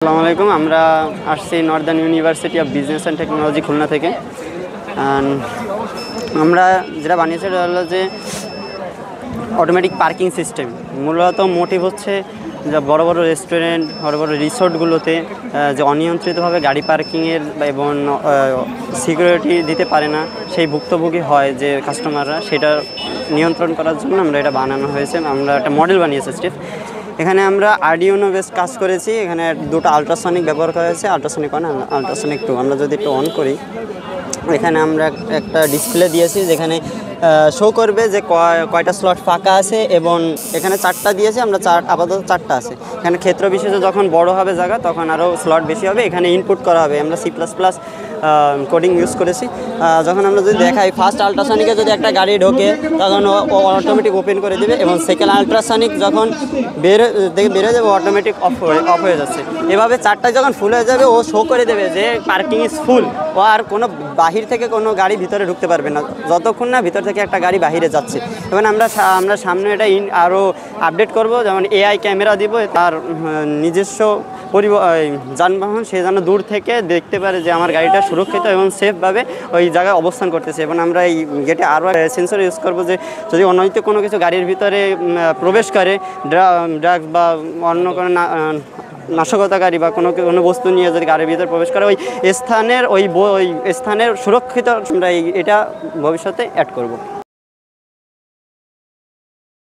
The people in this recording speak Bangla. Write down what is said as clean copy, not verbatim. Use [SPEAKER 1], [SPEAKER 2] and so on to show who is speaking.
[SPEAKER 1] আসসালামু আলাইকুম। আমরা আসছি Northern university of business and technology Khulna থেকে। আমরা যেটা বানিয়েছি সেটা হলো যে অটোমেটিক পার্কিং সিস্টেম। মূলত মোটিভ হচ্ছে যে বড় বড় রেস্টুরেন্ট, বড় বড় রিসোর্টগুলোতে যে অনিয়ন্ত্রিতভাবে গাড়ি পার্কিংয়ের এবং সিকিউরিটি দিতে পারে না, সেই ভুক্তভোগী হয় যে কাস্টমাররা, সেটা নিয়ন্ত্রণ করার জন্য আমরা এটা বানানো হয়েছে। আমরা একটা মডেল বানিয়েছি স্টিফ। এখানে আমরা আরডিউনো বেস কাজ করেছি। এখানে দুটো আলট্রাসনিক ব্যবহার করা হয়েছে, আলট্রাসনিক 1 আর আলট্রাসনিক 2। আমরা যদি একটু অন করি, এখানে আমরা একটা ডিসপ্লে দিয়েছি যেখানে শো করবে যে কয়টা স্লট ফাঁকা আছে, এবং এখানে 4টা দিয়েছি আমরা, আপাতত 4টা আছে। এখানে ক্ষেত্র বিশেষে যখন বড় হবে জায়গা তখন আরও স্লট বেশি হবে। এখানে ইনপুট করা হবে, আমরা C++ কোডিং ইউজ করেছি। যখন আমরা যদি দেখাই, ফার্স্ট আলট্রাসনিকে যদি একটা গাড়ি ঢোকে তখন ও অটোমেটিক ওপেন করে দেবে, এবং সেকেন্ড আলট্রাসনিক যখন বেরোয় যাবে অটোমেটিক অফ হয়ে যাচ্ছে। এভাবে 4টা যখন ফুল হয়ে যাবে ও শো করে দেবে যে পার্কিং ইজ ফুল। ও আর কোনো বাহির থেকে কোনো গাড়ি ভিতরে ঢুকতে পারবে না যতক্ষণ না ভিতর থেকে একটা গাড়ি বাহিরে যাচ্ছে। এবং আমরা সামনে এটা আরও আপডেট করব, যেমন AI ক্যামেরা দিব, তার নিজস্ব যানবাহন সে যেন দূর থেকে দেখতে পারে যে আমার গাড়িটা সুরক্ষিত এবং সেফভাবে ওই জায়গায় অবস্থান করতেছে। এবং আমরা এই গেটে আরও সেন্সর ইউজ করবো যে যদি অনৈতিক কোনো কিছু গাড়ির ভিতরে প্রবেশ করে, ড্রাগস বা অন্য কোনো নাশকতাকারী বা কোনো বস্তু নিয়ে যদি গাড়ির ভিতরে প্রবেশ করে, ওই স্থানের সুরক্ষিত আমরা এটা ভবিষ্যতে অ্যাড করব।